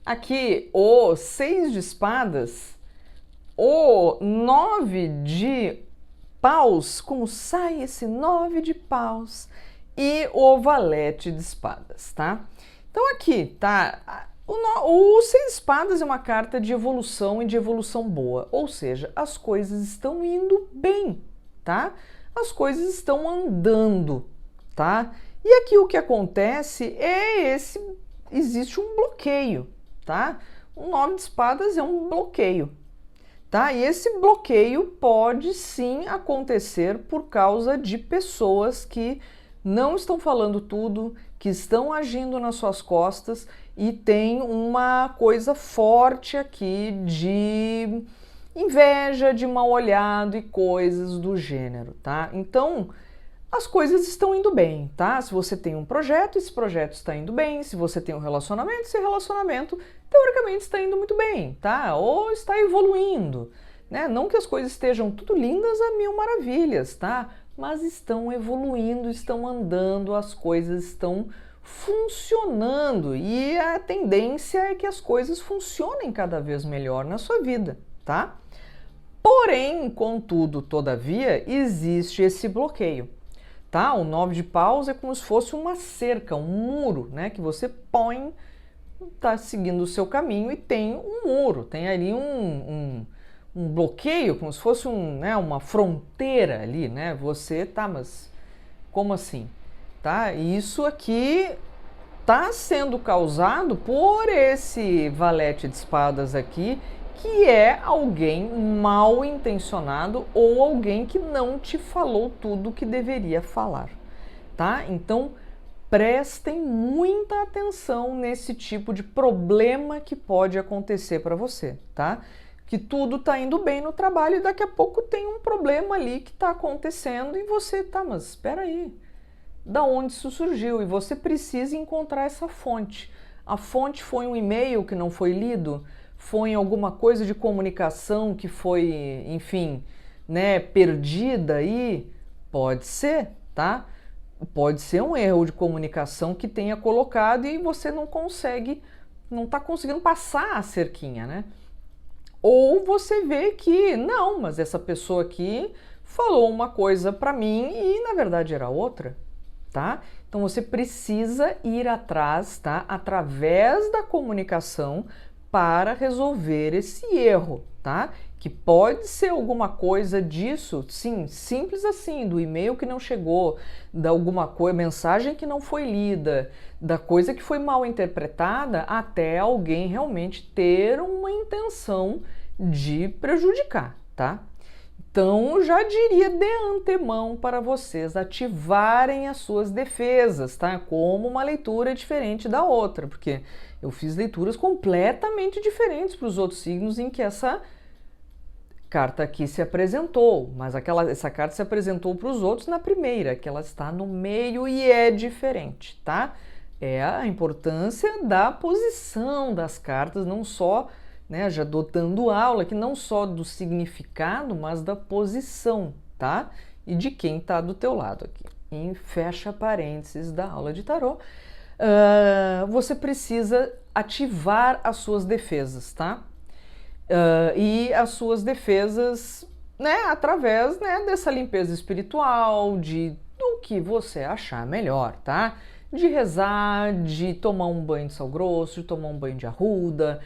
A: aqui o 6 de espadas, o 9 de paus, como sai esse 9 de paus, e o valete de espadas, tá? Então aqui, tá, o 6 de espadas é uma carta de evolução e de evolução boa, ou seja, as coisas estão indo bem, tá? As coisas estão andando, tá? E aqui o que acontece é existe um bloqueio, tá? O 9 de espadas é um bloqueio. Tá? E esse bloqueio pode sim acontecer por causa de pessoas que não estão falando tudo, que estão agindo nas suas costas e tem uma coisa forte aqui de inveja, de mal olhado e coisas do gênero, tá? Então, as coisas estão indo bem, tá? Se você tem um projeto, esse projeto está indo bem. Se você tem um relacionamento, esse relacionamento teoricamente está indo muito bem, tá? Ou está evoluindo, né? Não que as coisas estejam tudo lindas a mil maravilhas, tá? Mas estão evoluindo, estão andando, as coisas estão funcionando e a tendência é que as coisas funcionem cada vez melhor na sua vida, tá? Porém, contudo, todavia, existe esse bloqueio. Tá? O 9 de paus é como se fosse uma cerca, um muro, né? Que você põe, tá seguindo o seu caminho e tem um muro, tem ali um bloqueio, como se fosse né, uma fronteira ali, né? Você, tá, mas como assim? Tá? Isso aqui tá sendo causado por esse valete de espadas aqui, que é alguém mal intencionado ou alguém que não te falou tudo que deveria falar, tá? Então, prestem muita atenção nesse tipo de problema que pode acontecer para você, tá? Que tudo tá indo bem no trabalho e daqui a pouco tem um problema ali que tá acontecendo e você, tá, mas espera aí, da onde isso surgiu? E você precisa encontrar essa fonte. A fonte foi um e-mail que não foi lido? Foi em alguma coisa de comunicação que foi, enfim, né, perdida aí? Pode ser, tá? Pode ser um erro de comunicação que tenha colocado e você não consegue, não está conseguindo passar a cerquinha, né? Ou você vê que, não, mas essa pessoa aqui falou uma coisa para mim e na verdade era outra, tá? Então você precisa ir atrás, tá? Através da comunicação, para resolver esse erro, tá? Que pode ser alguma coisa disso, sim, simples assim, do e-mail que não chegou, da alguma coisa, mensagem que não foi lida, da coisa que foi mal interpretada, até alguém realmente ter uma intenção de prejudicar, tá? Então, já diria de antemão para vocês ativarem as suas defesas, tá? Como uma leitura diferente da outra, porque eu fiz leituras completamente diferentes para os outros signos em que essa carta aqui se apresentou, mas essa carta se apresentou para os outros na primeira, que ela está no meio e é diferente, tá? É a importância da posição das cartas, não só, né, já dando aula aqui, não só do significado, mas da posição, tá? E de quem está do teu lado aqui. Em fecha parênteses da aula de tarô, você precisa ativar as suas defesas, tá? E as suas defesas, né, através, né, dessa limpeza espiritual, do que você achar melhor, tá? De rezar, de tomar um banho de sal grosso, de tomar um banho de arruda,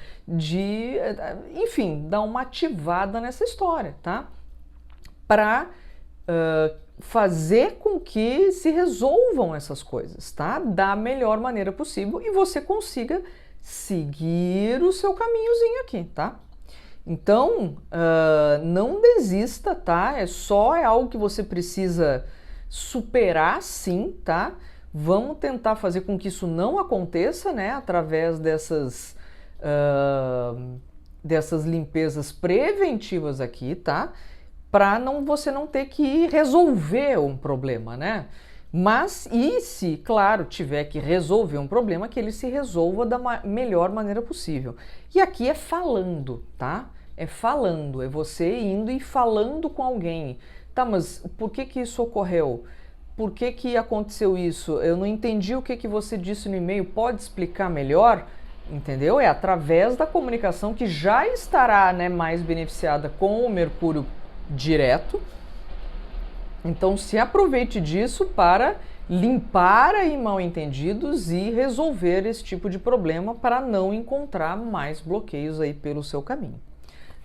A: enfim, dar uma ativada nessa história, tá? Para fazer com que se resolvam essas coisas, tá? Da melhor maneira possível e você consiga seguir o seu caminhozinho aqui, tá? Então, não desista, tá? É algo que você precisa superar, sim, tá? Vamos tentar fazer com que isso não aconteça, né? Através dessas limpezas preventivas aqui, tá? Para você não ter que resolver um problema, né? Mas, e se, claro, tiver que resolver um problema, que ele se resolva da melhor maneira possível. E aqui é falando, tá? É falando, é você indo e falando com alguém. Tá, mas por que que isso ocorreu? Por que que aconteceu isso? Eu não entendi o que que você disse no e-mail, pode explicar melhor? Entendeu? É através da comunicação que já estará, né, mais beneficiada com o Mercúrio direto. Então se aproveite disso para limpar aí mal-entendidos e resolver esse tipo de problema para não encontrar mais bloqueios aí pelo seu caminho.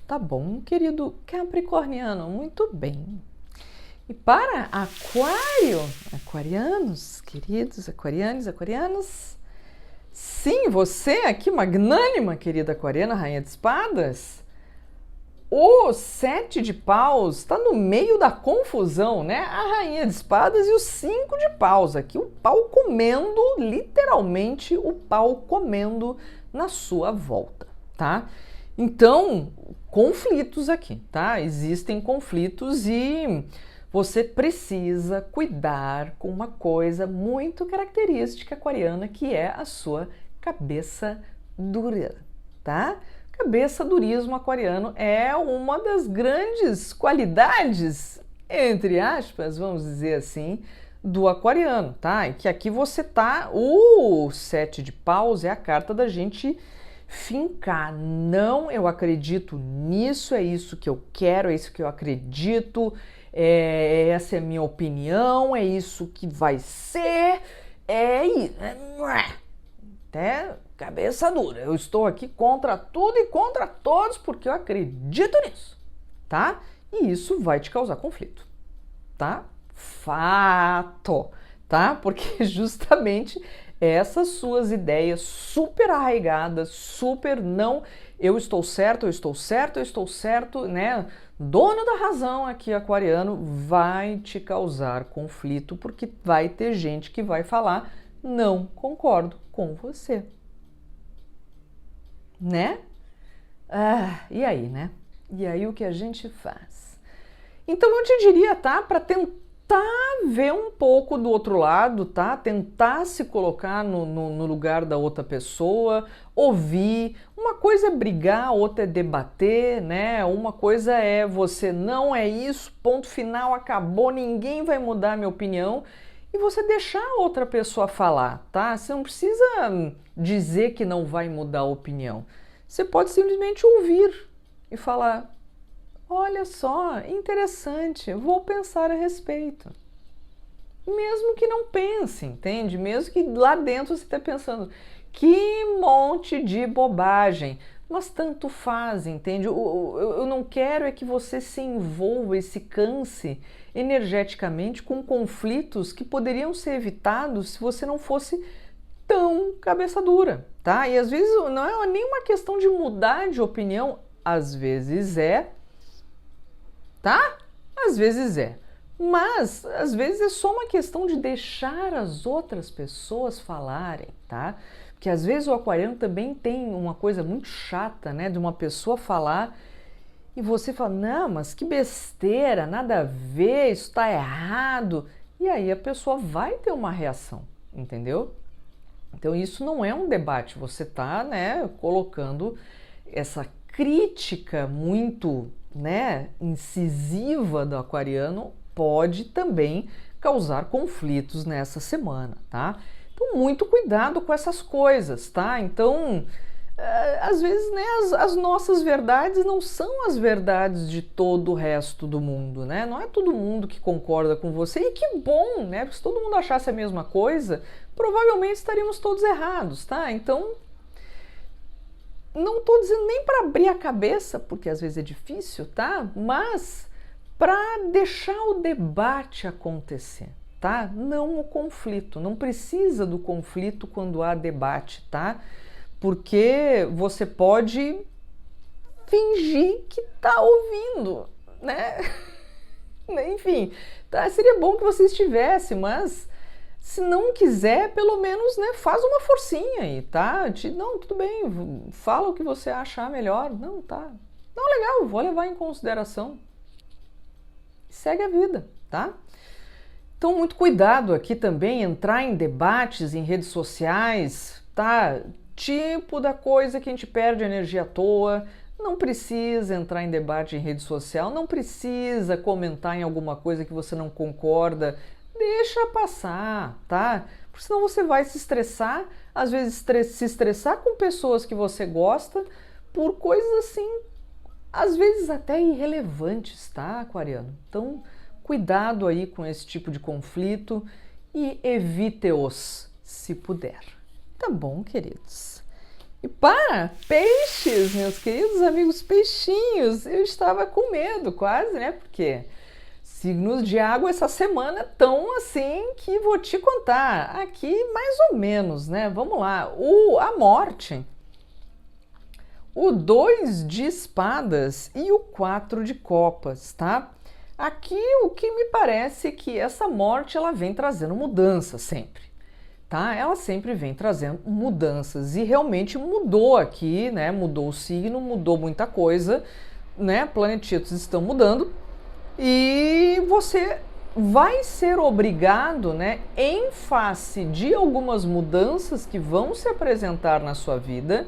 A: Tá bom, querido capricorniano, muito bem. E para Aquário, aquarianos, queridos aquarianos, sim, você aqui magnânima, querida aquariana, rainha de espadas, o 7 de paus está no meio da confusão, né? A rainha de espadas e o 5 de paus aqui, o pau comendo, literalmente o pau comendo na sua volta, tá? Então, conflitos aqui, tá? Existem conflitos e você precisa cuidar com uma coisa muito característica aquariana, que é a sua cabeça dura, tá? Cabeçadurismo aquariano é uma das grandes qualidades, entre aspas, vamos dizer assim, do aquariano, tá? E que aqui você tá, o 7 de paus é a carta da gente fincar. Não, eu acredito nisso, é isso que eu quero, é isso que eu acredito, essa é a minha opinião, é isso que vai ser, até cabeça dura. Eu estou aqui contra tudo e contra todos porque eu acredito nisso, tá? E isso vai te causar conflito, tá? Fato, tá? Porque justamente essas suas ideias super arraigadas, super não, eu estou certo, né? Dono da razão aqui, aquariano, vai te causar conflito porque vai ter gente que vai falar não concordo com você. Né? E aí, né? E aí o que a gente faz? Então eu te diria, tá? Para tentar ver um pouco do outro lado, tá? Tentar se colocar no lugar da outra pessoa, ouvir. Uma coisa é brigar, outra é debater, né? Uma coisa é você não é isso, ponto final, acabou, ninguém vai mudar a minha opinião. E você deixar a outra pessoa falar, tá? Você não precisa dizer que não vai mudar a opinião. Você pode simplesmente ouvir e falar, olha só, interessante, vou pensar a respeito. Mesmo que não pense, entende? Mesmo que lá dentro você esteja pensando, que monte de bobagem. Mas tanto faz, entende? Eu não quero é que você se envolva e se canse energeticamente com conflitos que poderiam ser evitados se você não fosse tão cabeça dura, tá? E às vezes não é nenhuma questão de mudar de opinião, às vezes é, tá? Às vezes é. Mas às vezes é só uma questão de deixar as outras pessoas falarem, tá? Porque às vezes o aquariano também tem uma coisa muito chata, né? De uma pessoa falar e você fala, não, mas que besteira, nada a ver, isso tá errado. E aí a pessoa vai ter uma reação, entendeu? Então isso não é um debate, você tá, né, colocando essa crítica muito, né, incisiva do aquariano pode também causar conflitos nessa semana, tá? Então, muito cuidado com essas coisas, tá? Então, às vezes, né, as nossas verdades não são as verdades de todo o resto do mundo, né? Não é todo mundo que concorda com você, e que bom, né? Porque se todo mundo achasse a mesma coisa, provavelmente estaríamos todos errados, tá? Então, não tô dizendo nem para abrir a cabeça, porque às vezes é difícil, tá? Mas para deixar o debate acontecer, tá? Não o conflito. Não precisa do conflito quando há debate, tá? Porque você pode fingir que tá ouvindo, né? Enfim, tá? Seria bom que você estivesse, mas se não quiser, pelo menos, né, faz uma forcinha aí, tá? Não, tudo bem, fala o que você achar melhor. Não, tá. Não, legal, vou levar em consideração. Segue a vida, tá? Então, muito cuidado aqui também, entrar em debates em redes sociais, tá? Tipo da coisa que a gente perde energia à toa. Não precisa entrar em debate em rede social, não precisa comentar em alguma coisa que você não concorda. Deixa passar, tá? Porque senão você vai se estressar, às vezes se estressar com pessoas que você gosta por coisas assim, às vezes até irrelevantes, tá, aquariano? Então, cuidado aí com esse tipo de conflito e evite-os, se puder. Tá bom, queridos? E para peixes, meus queridos amigos peixinhos, eu estava com medo quase, né? Porque signos de água essa semana tão assim que vou te contar. Aqui mais ou menos, né? Vamos lá. A morte, o 2 de espadas e o 4 de copas, tá? Aqui o que me parece que essa morte ela vem trazendo mudança sempre. Tá? Ela sempre vem trazendo mudanças e realmente mudou aqui, né? Mudou o signo, mudou muita coisa, né? Planetitos estão mudando e você vai ser obrigado, né? Em face de algumas mudanças que vão se apresentar na sua vida,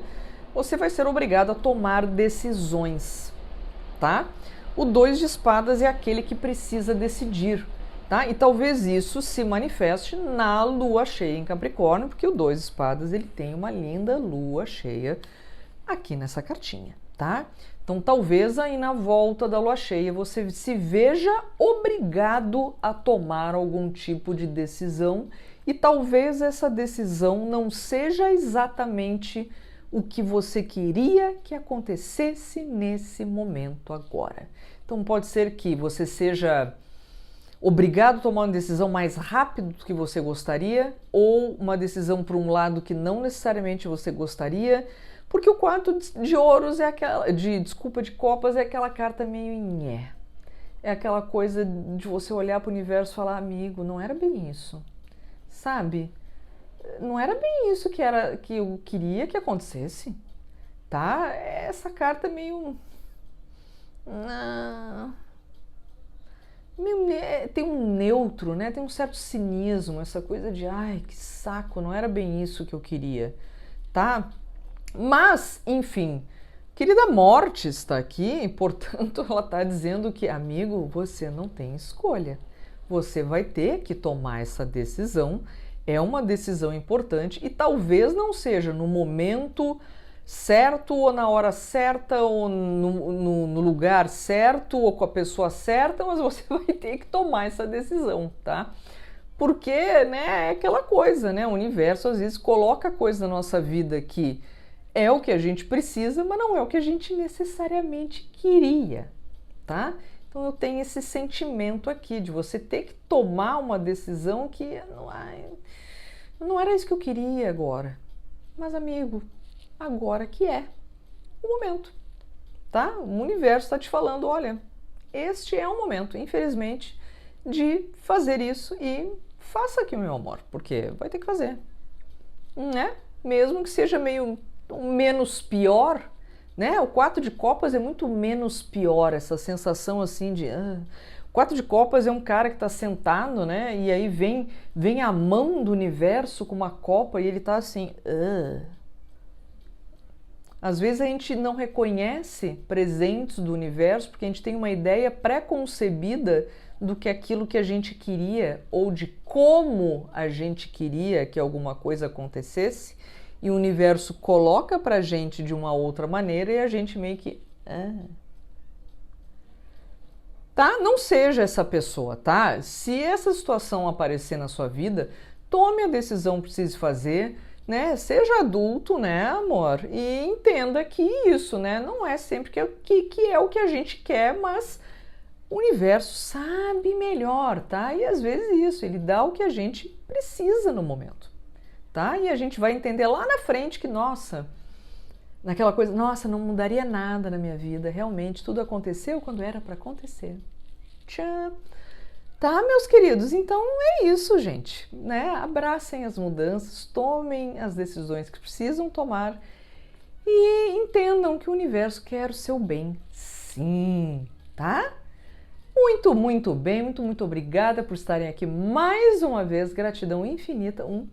A: você vai ser obrigado a tomar decisões, tá? O 2 de espadas é aquele que precisa decidir. Tá? E talvez isso se manifeste na lua cheia em Capricórnio, porque o 2 de espadas ele tem uma linda lua cheia aqui nessa cartinha, tá? Então talvez aí na volta da lua cheia você se veja obrigado a tomar algum tipo de decisão e talvez essa decisão não seja exatamente o que você queria que acontecesse nesse momento agora. Então pode ser que você seja obrigado a tomar uma decisão mais rápido do que você gostaria ou uma decisão para um lado que não necessariamente você gostaria, porque o 4 de ouros é aquela, de copas é aquela carta meio nhé. É aquela coisa de você olhar para o universo e falar, amigo, não era bem isso, sabe? Não era bem isso que eu queria que acontecesse, tá? Essa carta é meio... tem um neutro, né? Tem um certo cinismo, essa coisa de ai, que saco, não era bem isso que eu queria, tá? Mas, enfim, querida morte está aqui, e portanto ela está dizendo que, amigo, você não tem escolha. Você vai ter que tomar essa decisão, é uma decisão importante e talvez não seja no momento certo ou na hora certa ou no lugar certo ou com a pessoa certa, mas você vai ter que tomar essa decisão, tá? Porque, né, é aquela coisa, né? O universo às vezes coloca coisa na nossa vida que é o que a gente precisa, mas não é o que a gente necessariamente queria, tá? Então eu tenho esse sentimento aqui de você ter que tomar uma decisão que não era isso que eu queria agora. Mas, amigo, agora que é o momento, tá? O universo está te falando, olha, este é o momento, infelizmente, de fazer isso e faça aqui, meu amor, porque vai ter que fazer, né? Mesmo que seja meio menos pior, né? O 4 de copas é muito menos pior, essa sensação assim de... O 4 de copas é um cara que está sentado, né? E aí vem a mão do universo com uma copa e ele está assim... Às vezes a gente não reconhece presentes do universo porque a gente tem uma ideia pré-concebida do que aquilo que a gente queria ou de como a gente queria que alguma coisa acontecesse e o universo coloca pra gente de uma outra maneira e a gente meio que... Tá? Não seja essa pessoa, tá? Se essa situação aparecer na sua vida, tome a decisão que precise fazer, né? Seja adulto, né, amor? E entenda que isso, né, não é sempre que é o que a gente quer, mas o universo sabe melhor, tá? E às vezes isso, ele dá o que a gente precisa no momento, tá? E a gente vai entender lá na frente que, nossa, naquela coisa, nossa, não mudaria nada na minha vida, realmente tudo aconteceu quando era para acontecer. Tchan! Tá, meus queridos? Então é isso, gente, né? Abracem as mudanças, tomem as decisões que precisam tomar e entendam que o universo quer o seu bem, sim, tá? Muito, muito bem, muito, muito obrigada por estarem aqui mais uma vez. Gratidão infinita, um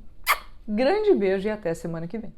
A: grande beijo e até semana que vem.